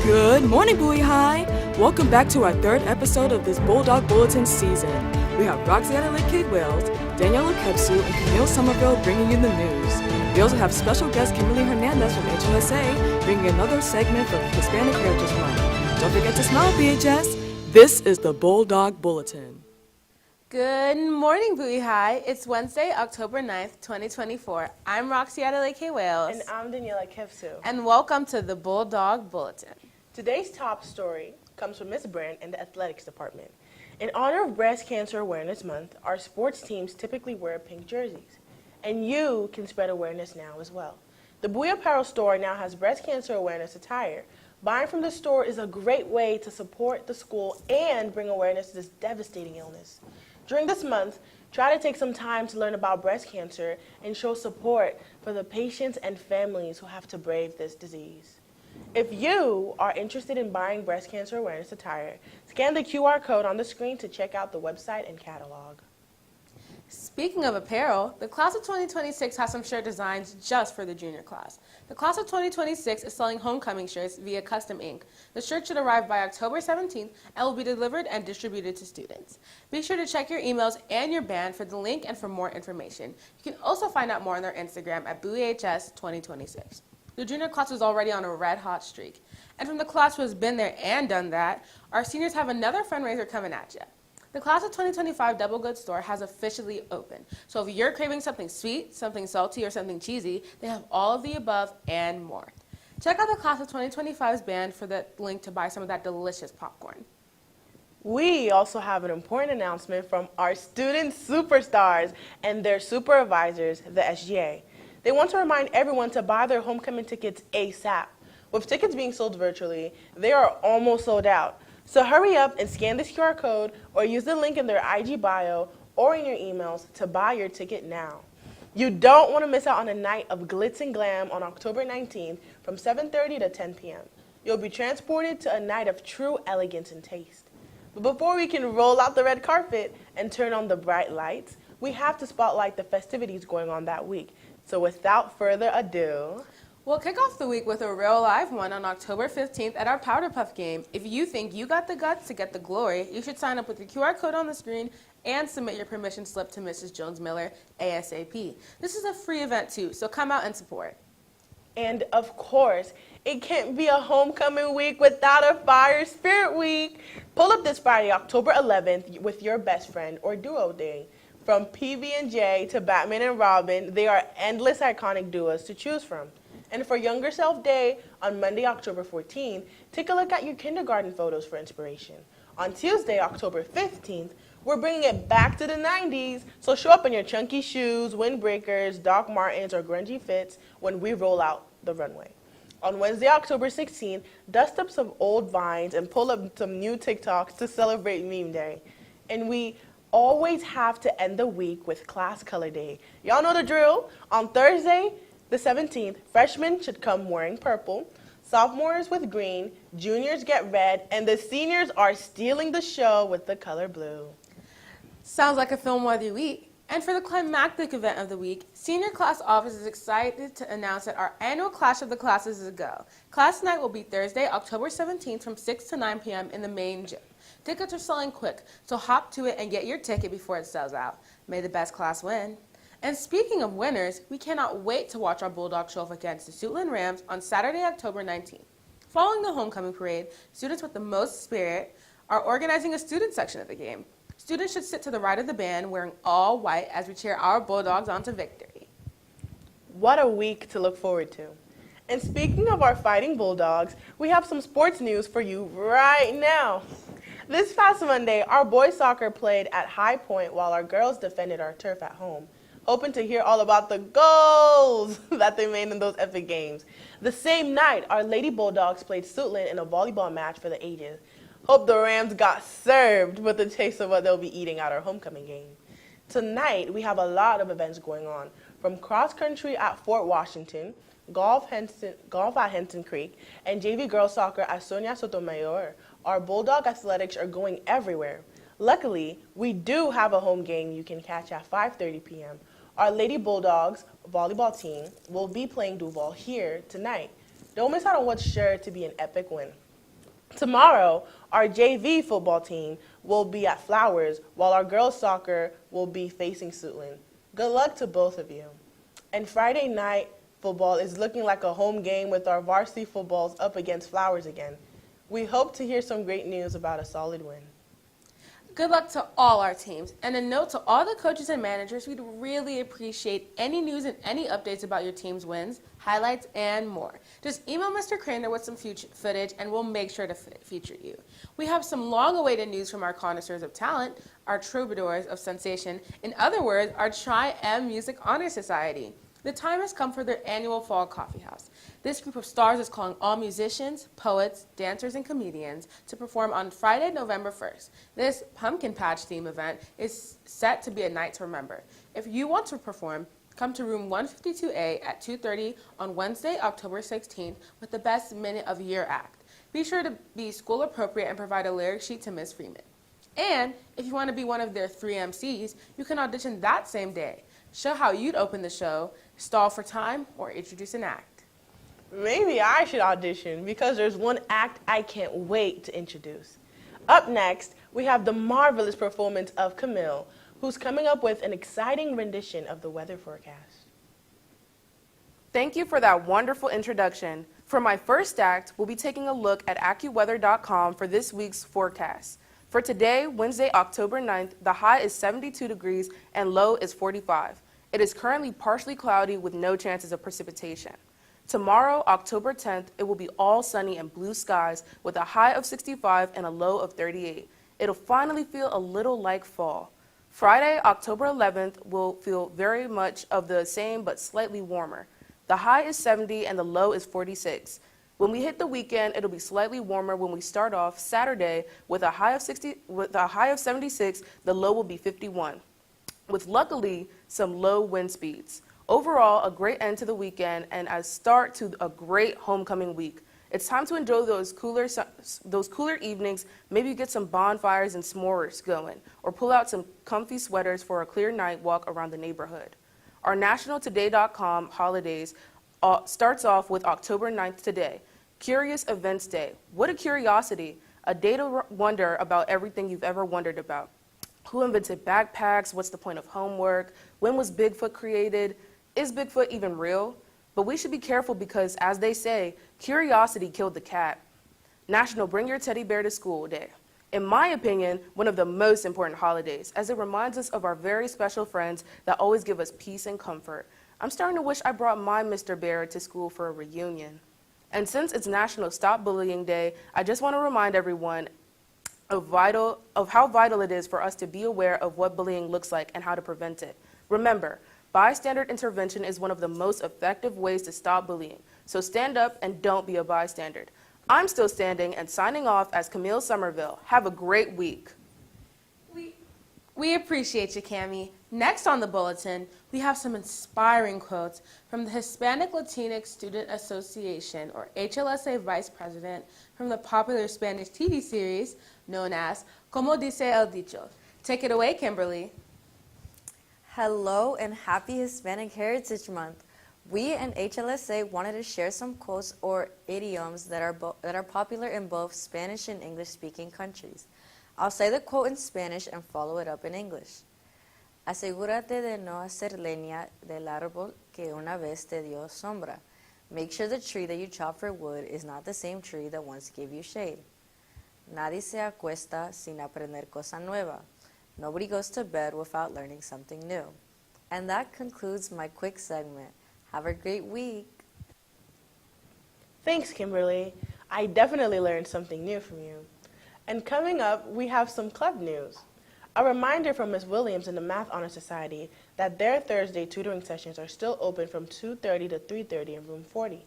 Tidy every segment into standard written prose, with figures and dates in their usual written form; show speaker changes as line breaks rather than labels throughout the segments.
Good morning, Bowie High! Welcome back to our third episode of this Bulldog Bulletin season. We have Roxy Adeleke-Wales, Daniella, Kepsu, and Kamille Sommervile bringing you the news. We also have special guest Kamille from BHSTVMD bringing another segment from Hispanic Heritage Month. Don't forget to smile, BHS! This is the Bulldog Bulletin.
Good morning, Bowie High. It's Wednesday, October 9th, 2024. I'm Roxy Adeleke-Wales.
And I'm Daniella, Kepsu.
And welcome to the Bulldog Bulletin.
Today's top story comes from Miss Brand in the athletics department. In honor of Breast Cancer Awareness Month, our sports teams typically wear pink jerseys. And you can spread awareness now as well. The Bowie Apparel store now has breast cancer awareness attire. Buying from the store is a great way to support the school and bring awareness to this devastating illness. During this month, try to take some time to learn about breast cancer and show support for the patients and families who have to brave this disease. If you are interested in buying breast cancer awareness attire, scan the QR code on the screen to check out the website and catalog.
Speaking of apparel, the class of 2026 has some shirt designs just for the junior class. The class of 2026 is selling homecoming shirts via Custom Ink. The shirt should arrive by October 17th and will be delivered and distributed to students. Be sure to check your emails and your band for the link and for more information. You can also find out more on their Instagram at BHS2026. The junior class is already on a red-hot streak. And from the class who has been there and done that, our seniors have another fundraiser coming at you. The Class of 2025 Double Good Store has officially opened. So if you're craving something sweet, something salty, or something cheesy, they have all of the above and more. Check out the Class of 2025's band for the link to buy some of that delicious popcorn.
We also have an important announcement from our student superstars and their supervisors, the SGA. They want to remind everyone to buy their homecoming tickets ASAP. With tickets being sold virtually, they are almost sold out. So hurry up and scan this QR code or use the link in their IG bio or in your emails to buy your ticket now. You don't want to miss out on a night of glitz and glam on October 19th from 7:30 to 10 p.m. You'll be transported to a night of true elegance and taste. But before we can roll out the red carpet and turn on the bright lights, we have to spotlight the festivities going on that week. So without further ado,
we'll kick off the week with a real live one on October 15th at our Powder Puff game. If you think you got the guts to get the glory, you should sign up with the QR code on the screen and submit your permission slip to Mrs. Jones-Miller ASAP. This is a free event too, so come out and support.
And of course, it can't be a homecoming week without a Fire Spirit Week. Pull up this Friday, October 11th with your best friend or duo day. From PB&J to Batman and Robin, they are endless iconic duos to choose from. And for Younger Self Day, on Monday, October 14th, take a look at your kindergarten photos for inspiration. On Tuesday, October 15th, we're bringing it back to the 90s, so show up in your chunky shoes, windbreakers, Doc Martens, or grungy fits when we roll out the runway. On Wednesday, October 16th, dust up some old vines and pull up some new TikToks to celebrate Meme Day. And we always have to end the week with Class Color Day. Y'all know the drill. On Thursday, the 17th, freshmen should come wearing purple, sophomores with green, juniors get red, and the seniors are stealing the show with the color blue.
Sounds like a film-worthy week. And for the climactic event of the week, Senior Class Office is excited to announce that our annual Clash of the Classes is a go. Class night will be Thursday, October 17th from 6 to 9 p.m. in the main gym. Tickets are selling quick, so hop to it and get your ticket before it sells out. May the best class win. And speaking of winners, we cannot wait to watch our Bulldog show off against the Suitland Rams on Saturday, October 19th. Following the homecoming parade, students with the most spirit are organizing a student section of the game. Students should sit to the right of the band wearing all white as we cheer our Bulldogs on to victory.
What a week to look forward to. And speaking of our fighting Bulldogs, we have some sports news for you right now. This past Monday, our boys soccer played at High Point while our girls defended our turf at home. Hoping to hear all about the goals that they made in those epic games. The same night, our Lady Bulldogs played Suitland in a volleyball match for the ages. Hope the Rams got served with a taste of what they'll be eating at our homecoming game. Tonight, we have a lot of events going on, from cross country at Fort Washington, golf at Henson Creek, and JV girls soccer at Sonia Sotomayor. Our Bulldog athletics are going everywhere. Luckily, we do have a home game you can catch at 5:30 p.m. Our Lady Bulldogs volleyball team will be playing Duval here tonight. Don't miss out on what's sure to be an epic win. Tomorrow, our JV football team will be at Flowers, while our girls soccer will be facing Suitland. Good luck to both of you. And Friday night football is looking like a home game with our varsity footballs up against Flowers again. We hope to hear some great news about a solid win.
Good luck to all our teams. And a note to all the coaches and managers, we'd really appreciate any news and any updates about your team's wins, highlights, and more. Just email Mr. Craner with some footage and we'll make sure to feature you. We have some long-awaited news from our connoisseurs of talent, our troubadours of sensation, in other words, our Tri-M Music Honor Society. The time has come for their annual Fall Coffee House. This group of stars is calling all musicians, poets, dancers, and comedians to perform on Friday, November 1st. This pumpkin patch theme event is set to be a night to remember. If you want to perform, come to room 152A at 2:30 on Wednesday, October 16th with the best minute of year act. Be sure to be school appropriate and provide a lyric sheet to Ms. Freeman. And if you want to be one of their 3 MCs, you can audition that same day. Show how you'd open the show, stall for time, or introduce an act.
Maybe I should audition because there's one act I can't wait to introduce. Up next, we have the marvelous performance of Kamille, who's coming up with an exciting rendition of the weather forecast.
Thank you for that wonderful introduction. For my first act, we'll be taking a look at AccuWeather.com for this week's forecast. For today, Wednesday, October 9th, the high is 72 degrees and low is 45. It is currently partially cloudy with no chances of precipitation. Tomorrow, October 10th, it will be all sunny and blue skies with a high of 65 and a low of 38. It'll finally feel a little like fall. Friday, October 11th, will feel very much of the same but slightly warmer. The high is 70 and the low is 46. When we hit the weekend, it'll be slightly warmer when we start off Saturday with a high of 76, the low will be 51. With luckily some low wind speeds. Overall, a great end to the weekend and a start to a great homecoming week. It's time to enjoy those cooler evenings, maybe get some bonfires and s'mores going, or pull out some comfy sweaters for a clear night walk around the neighborhood. Our nationaltoday.com holidays starts off with October 9th today, Curious Events Day. What a curiosity, a day to wonder about everything you've ever wondered about. Who invented backpacks? What's the point of homework? When was Bigfoot created? Is Bigfoot even real? But we should be careful because, as they say, curiosity killed the cat. National Bring Your Teddy Bear to School Day. In my opinion, one of the most important holidays, as it reminds us of our very special friends that always give us peace and comfort. I'm starting to wish I brought my Mr. Bear to school for a reunion. And since it's National Stop Bullying Day, I just want to remind everyone of how vital it is for us to be aware of what bullying looks like and how to prevent it. Remember, bystander intervention is one of the most effective ways to stop bullying. So stand up and don't be a bystander. I'm still standing and signing off as Kamille Sommervile. Have a great week.
We appreciate you, Cami. Next on the bulletin, we have some inspiring quotes from the Hispanic Latinx Student Association, or HLSA Vice President, from the popular Spanish TV series known as Como Dice el Dicho. Take it away, Kimberly.
Hello and happy Hispanic Heritage Month. We and HLSA wanted to share some quotes or idioms that are popular in both Spanish and English-speaking countries. I'll say the quote in Spanish and follow it up in English. Asegúrate de no hacer leña del árbol que una vez te dio sombra. Make sure the tree that you chop for wood is not the same tree that once gave you shade. Nadie se acuesta sin aprender cosa nueva. Nobody goes to bed without learning something new. And that concludes my quick segment. Have a great week.
Thanks, Kimberly. I definitely learned something new from you. And coming up, we have some club news. A reminder from Ms. Williams in the Math Honor Society that their Thursday tutoring sessions are still open from 2:30 to 3:30 in room 40.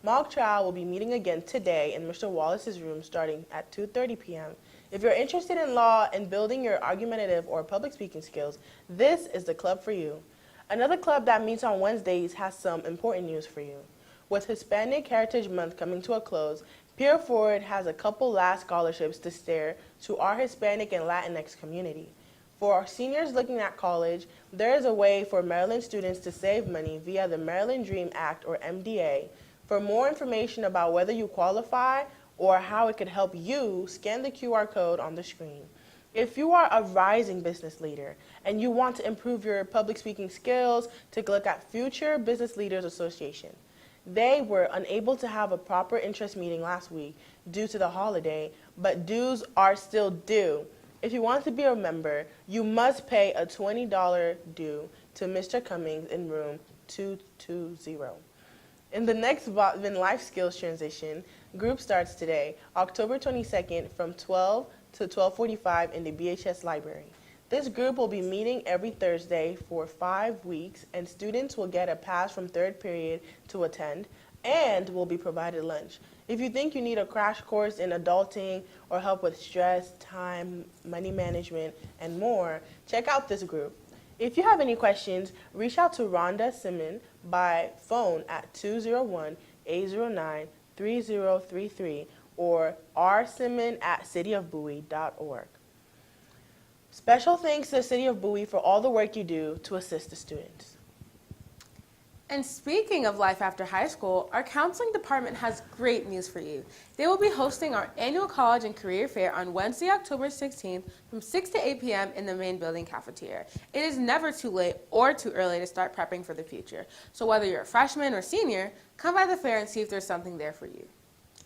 Mock trial will be meeting again today in Mr. Wallace's room starting at 2:30 p.m. If you're interested in law and building your argumentative or public speaking skills, this is the club for you. Another club that meets on Wednesdays has some important news for you. With Hispanic Heritage Month coming to a close, Peer Forward has a couple last scholarships to stare to our Hispanic and Latinx community. For our seniors looking at college, there is a way for Maryland students to save money via the Maryland Dream Act, or MDA. For more information about whether you qualify or how it could help you, scan the QR code on the screen. If you are a rising business leader and you want to improve your public speaking skills, take a look at Future Business Leaders Association. They were unable to have a proper interest meeting last week due to the holiday, but dues are still due. If you want to be a member, you must pay a $20 due to Mr. Cummings in room 220. In the next Botman Life Skills transition, group starts today, October 22nd from 12 to 12:45 in the BHS library. This group will be meeting every Thursday for 5 weeks, and students will get a pass from third period to attend and will be provided lunch. If you think you need a crash course in adulting or help with stress, time, money management, and more, check out this group. If you have any questions, reach out to Rhonda Simon by phone at 201-809-3033 or rsimon@cityofbowie.org. Special thanks to the City of Bowie for all the work you do to assist the students.
And speaking of life after high school, our counseling department has great news for you. They will be hosting our annual college and career fair on Wednesday, October 16th from 6 to 8 p.m. in the main building cafeteria. It is never too late or too early to start prepping for the future. So whether you're a freshman or senior, come by the fair and see if there's something there for you.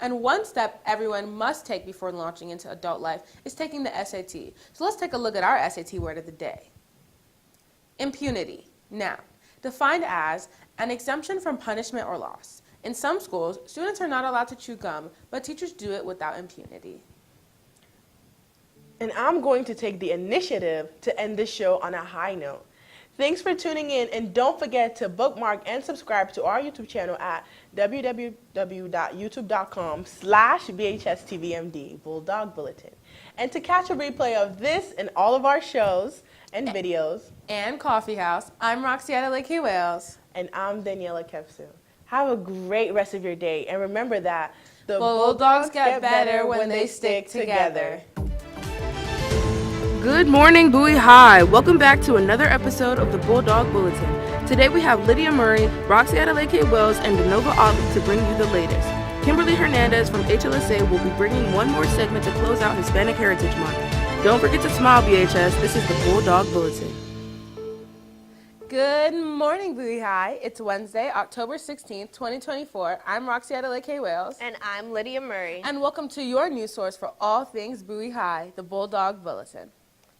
And one step everyone must take before launching into adult life is taking the SAT. So let's take a look at our SAT word of the day. Impunity. Noun. Defined as an exemption from punishment or loss. In some schools, students are not allowed to chew gum, but teachers do it without impunity.
And I'm going to take the initiative to end this show on a high note. Thanks for tuning in, and don't forget to bookmark and subscribe to our YouTube channel at www.youtube.com/BHSTVMD, Bulldog Bulletin. And to catch a replay of this and all of our shows and videos.
And Coffee House, I'm Roxy Adeleke-Wales.
And I'm Daniella Kepsu. Have a great rest of your day, and remember that the
Bulldogs get better when they stick together.
Good morning, Bowie High. Welcome back to another episode of the Bulldog Bulletin. Today we have Lydia Murray, Roxy Adeleke-Wales, and Danova Ottley to bring you the latest. Kimberly Hernandez from HLSA will be bringing one more segment to close out Hispanic Heritage Month. Don't forget to smile, BHS. This is the Bulldog Bulletin.
Good morning, Bowie High. It's Wednesday, October 16th, 2024. I'm Roxy Adeleke-Wales.
And I'm Lydia Murray.
And welcome to your news source for all things Bowie High, the Bulldog Bulletin.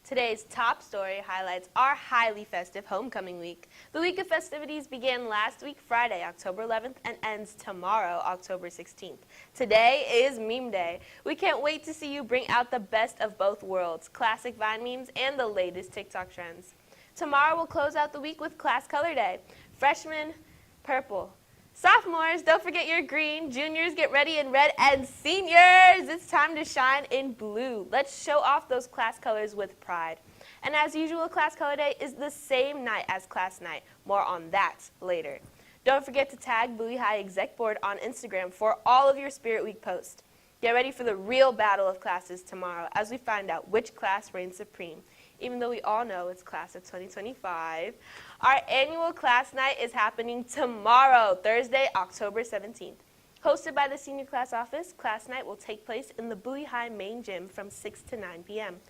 Today's top story highlights our highly festive homecoming week. The week of festivities began last week, Friday, October 11th, and ends tomorrow, October 16th. Today is Meme Day. We can't wait to see you bring out the best of both worlds, classic Vine memes and the latest TikTok trends. Tomorrow we'll close out the week with Class Color Day. Freshmen, purple. Sophomores, don't forget your green. Juniors, get ready in red. And seniors, it's time to shine in blue. Let's show off those class colors with pride. And as usual, Class Color Day is the same night as Class Night. More on that later. Don't forget to tag Bowie High Exec Board on Instagram for all of your Spirit Week posts. Get ready for the real battle of classes tomorrow as we find out which class reigns supreme. Even though we all know it's class of 2025. Our annual class night is happening tomorrow, Thursday, October 17th. Hosted by the senior class office, class night will take place in the Bowie High main gym from 6 to 9 p.m.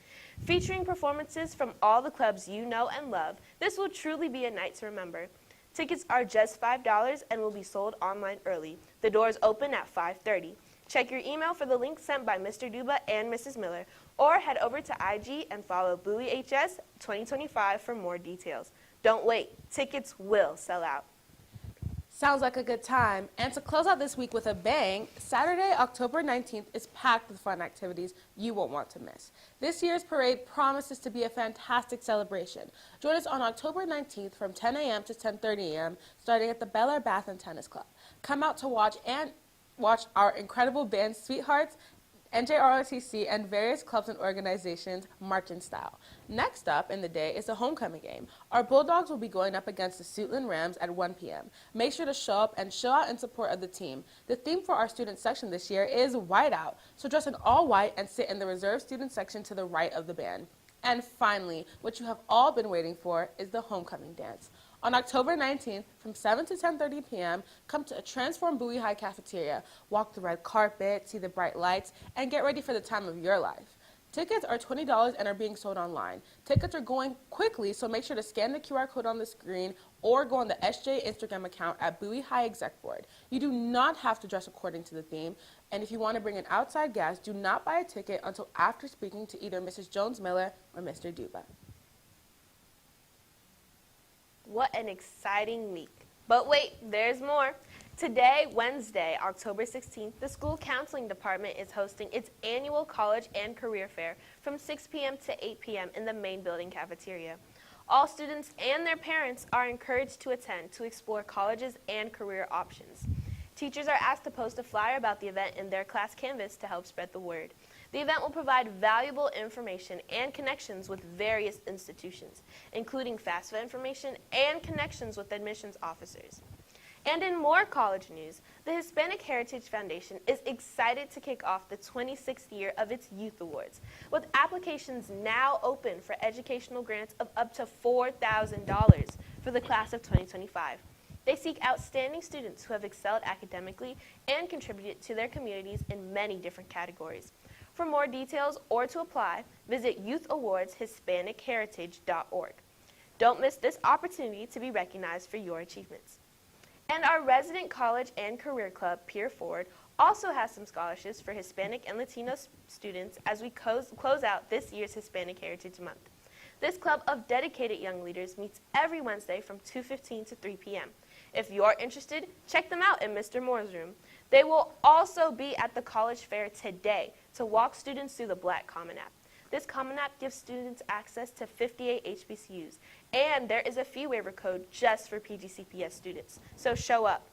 Featuring performances from all the clubs you know and love, this will truly be a night to remember. Tickets are just $5 and will be sold online early. The doors open at 5:30. Check your email for the link sent by Mr. Duba and Mrs. Miller, or head over to IG and follow Bowie HS 2025 for more details. Don't wait, tickets will sell out.
Sounds like a good time. And to close out this week with a bang, Saturday, October 19th is packed with fun activities you won't want to miss. This year's parade promises to be a fantastic celebration. Join us on October 19th from 10 a.m. to 10:30 a.m., starting at the Bel Air Bath and Tennis Club. Come out to watch our incredible band Sweethearts, NJROTC, and various clubs and organizations march in style. Next up in the day is the homecoming game. Our Bulldogs will be going up against the Suitland Rams at 1 p.m. Make sure to show up and show out in support of the team. The theme for our student section this year is White Out, so dress in all white and sit in the reserved student section to the right of the band. And finally, what you have all been waiting for is the homecoming dance. On October 19th, from 7 to 10:30 p.m., come to a transformed Bowie High cafeteria, walk the red carpet, see the bright lights, and get ready for the time of your life. Tickets are $20 and are being sold online. Tickets are going quickly, so make sure to scan the QR code on the screen or go on the SJ Instagram account at Bowie High Exec Board. You do not have to dress according to the theme, and if you want to bring an outside guest, do not buy a ticket until after speaking to either Mrs. Jones-Miller or Mr. Duba.
What an exciting week. But wait, there's more. Today, Wednesday, October 16th, the school counseling department is hosting its annual college and career fair from 6 p.m. to 8 p.m. in the main building cafeteria. All students and their parents are encouraged to attend to explore colleges and career options. Teachers are asked to post a flyer about the event in their class canvas to help spread the word. The event will provide valuable information and connections with various institutions, including FAFSA information and connections with admissions officers. And in more college news, the Hispanic Heritage Foundation is excited to kick off the 26th year of its Youth Awards, with applications now open for educational grants of up to $4,000 for the class of 2025. They seek outstanding students who have excelled academically and contributed to their communities in many different categories. For more details or to apply, visit youthawardshhispanicheritage.org. Don't miss this opportunity to be recognized for your achievements. And our resident college and career club, Peer Forward, also has some scholarships for Hispanic and Latino students as we close out this year's Hispanic Heritage Month. This club of dedicated young leaders meets every Wednesday from 2:15 to 3 p.m. If you're interested, check them out in Mr. Moore's room. They will also be at the college fair today to walk students through the Black Common App. This Common App gives students access to 58 HBCUs, and there is a fee waiver code just for PGCPS students, so show up.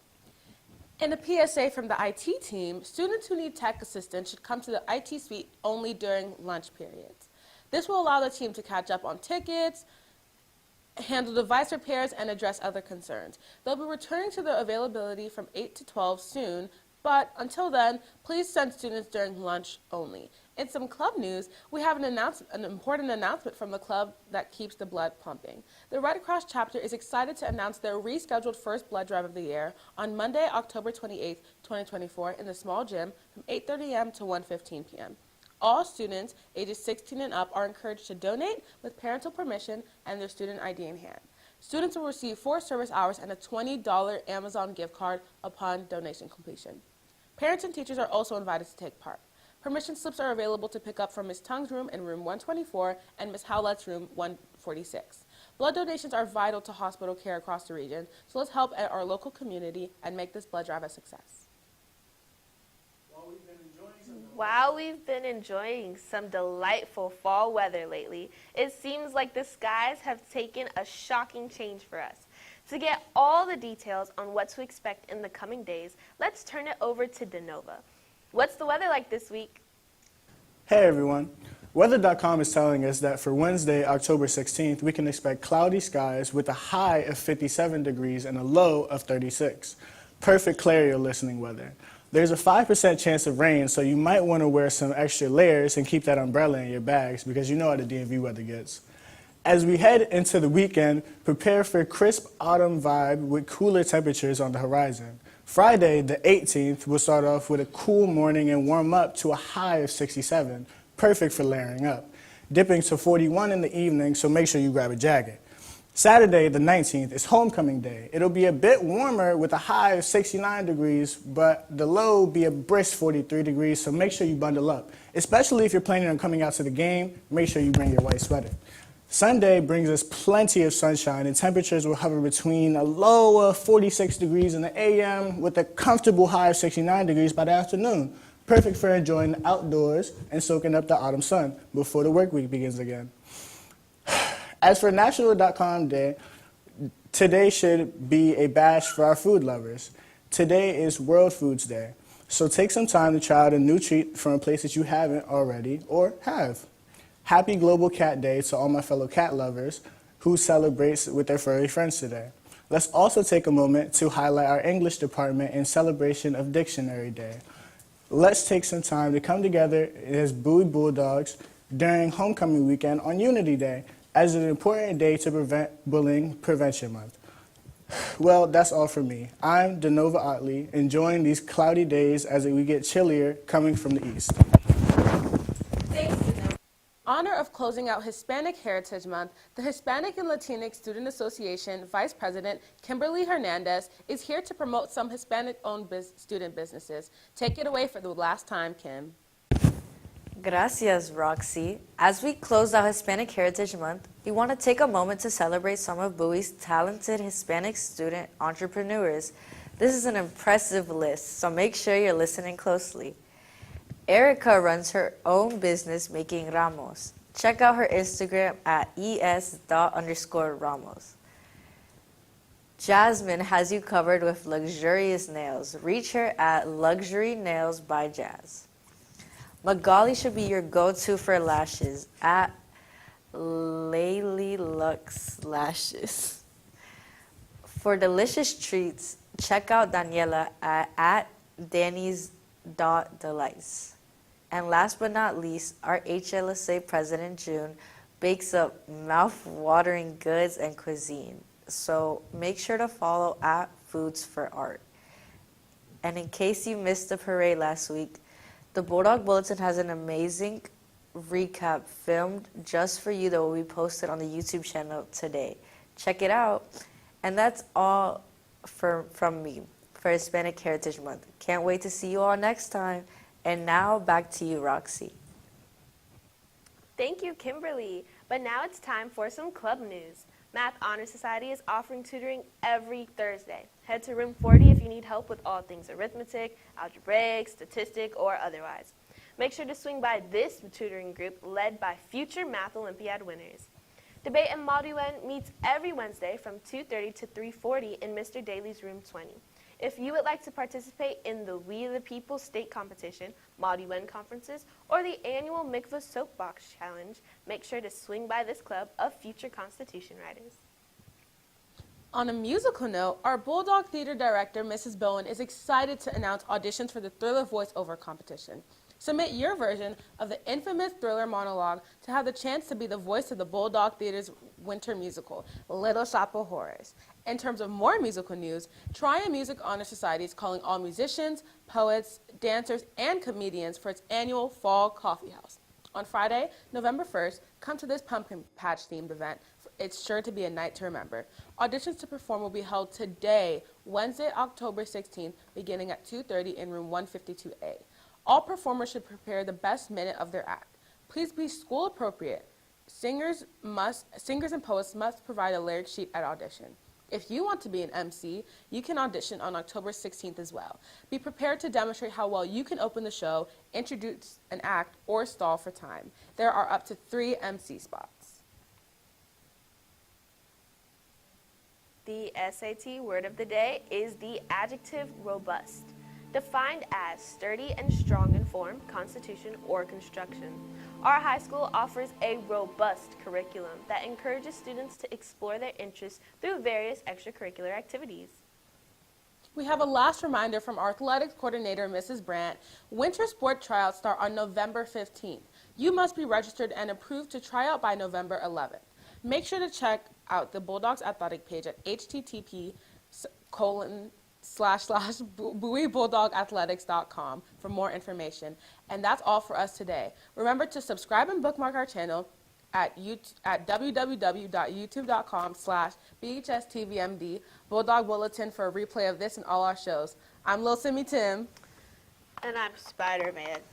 In a PSA from the IT team, students who need tech assistance should come to the IT suite only during lunch periods. This will allow the team to catch up on tickets, handle device repairs, and address other concerns. They'll be returning to their availability from 8 to 12 soon, but until then, please send students during lunch only. In some club news, we have an important announcement from the club that keeps the blood pumping. The Red Cross chapter is excited to announce their rescheduled first blood drive of the year on Monday, October 28, 2024, in the small gym from 8:30 a.m. to 1:15 p.m. All students ages 16 and up are encouraged to donate with parental permission and their student ID in hand. Students will receive 4 service hours and a $20 Amazon gift card upon donation completion. Parents and teachers are also invited to take part. Permission slips are available to pick up from Ms. Tung's room in room 124 and Ms. Howlett's room 146. Blood donations are vital to hospital care across the region, so let's help our local community and make this blood drive a success.
While we've been enjoying some delightful fall weather lately, it seems like the skies have taken a shocking change for us. To get all the details on what to expect in the coming days, let's turn it over to Danova. What's the weather like this week?
Hey everyone. Weather.com is telling us that for Wednesday, October 16th, we can expect cloudy skies with a high of 57 degrees and a low of 36. Perfect Clarion listening weather. There's a 5% chance of rain, so you might want to wear some extra layers and keep that umbrella in your bags because you know how the DMV weather gets. As we head into the weekend, prepare for a crisp autumn vibe with cooler temperatures on the horizon. Friday, the 18th, will start off with a cool morning and warm up to a high of 67, perfect for layering up, dipping to 41 in the evening, so make sure you grab a jacket. Saturday, the 19th, is homecoming day. It'll be a bit warmer with a high of 69 degrees, but the low will be a brisk 43 degrees, so make sure you bundle up. Especially if you're planning on coming out to the game, make sure you bring your white sweater. Sunday brings us plenty of sunshine, and temperatures will hover between a low of 46 degrees in the AM with a comfortable high of 69 degrees by the afternoon. Perfect for enjoying the outdoors and soaking up the autumn sun before the work week begins again. As for National.com Day, today should be a bash for our food lovers. Today is World Foods Day, so take some time to try out a new treat from a place that you haven't already or have. Happy Global Cat Day to all my fellow cat lovers who celebrate with their furry friends today. Let's also take a moment to highlight our English department in celebration of Dictionary Day. Let's take some time to come together as Bowie Bulldogs during homecoming weekend on Unity Day as an important day to prevent Bullying Prevention Month. Well, that's all for me. I'm Danova Ottley, enjoying these cloudy days as we get chillier coming from the east.
Honor of closing out Hispanic Heritage Month, the Hispanic and Latinx Student Association Vice President Kimberly Hernandez is here to promote some Hispanic-owned student businesses. Take it away for the last time, Kim.
Gracias, Roxy. As we close out Hispanic Heritage Month, we want to take a moment to celebrate some of Bowie's talented Hispanic student entrepreneurs. This is an impressive list, so make sure you're listening closely. Erica runs her own business making ramos. Check out her Instagram at es._ramos. Jasmine has you covered with luxurious nails. Reach her at Luxury Nails by Jazz. Magali should be your go-to for lashes at Layli Lux Lashes. For delicious treats, check out Daniella at Danny's.delights. And last but not least, our HLSA President June bakes up mouth-watering goods and cuisine. So make sure to follow at Foods for Art. And in case you missed the parade last week, the Bulldog Bulletin has an amazing recap filmed just for you that will be posted on the YouTube channel today. Check it out. And that's all from me for Hispanic Heritage Month. Can't wait to see you all next time. And now back to you, Roxy.
Thank you, Kimberly. But now it's time for some club news. Math Honor Society is offering tutoring every Thursday. Head to room 40 if you need help with all things arithmetic, algebraic, statistic, or otherwise. Make sure to swing by this tutoring group led by future Math Olympiad winners. Debate and Maudiwen meets every Wednesday from 2:30 to 3:40 in Mr. Daly's room 20. If you would like to participate in the We the People state competition, Maudiwen conferences, or the annual Mikvah Soapbox Challenge, make sure to swing by this club of future Constitution writers.
On a musical note, our Bulldog Theater Director, Mrs. Bowen, is excited to announce auditions for the Thriller voiceover competition. Submit your version of the infamous Thriller monologue to have the chance to be the voice of the Bulldog Theater's winter musical, Little Shop of Horrors. In terms of more musical news, Triumph Music Honor Society is calling all musicians, poets, dancers, and comedians for its annual Fall Coffee House. On Friday, November 1st, come to this pumpkin patch themed event. It's sure to be a night to remember. Auditions to perform will be held today, Wednesday, October 16th, beginning at 2:30 in room 152A. All performers should prepare the best minute of their act. Please be school appropriate. Singers and poets must provide a lyric sheet at audition. If you want to be an MC, you can audition on October 16th as well. Be prepared to demonstrate how well you can open the show, introduce an act, or stall for time. There are up to 3 MC spots.
The SAT word of the day is the adjective robust, defined as sturdy and strong in form, constitution, or construction. Our high school offers a robust curriculum that encourages students to explore their interests through various extracurricular activities.
We have a last reminder from our athletics coordinator, Mrs. Brandt. Winter sport tryouts start on November 15th. You must be registered and approved to try out by November 11th. Make sure to check out the Bulldogs athletic page at http://BowieBulldogAthletics.com for more information. And that's all for us today. Remember to subscribe and bookmark our channel at www.youtube.com/BHSTVMD Bulldog Bulletin for a replay of this and all our shows. I'm Lil Simmy Tim.
And I'm Spider-Man.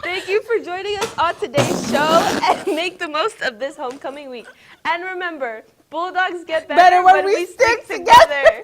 Thank you for joining us on today's show, and make the most of this homecoming week. And remember, Bulldogs get better when we stick together.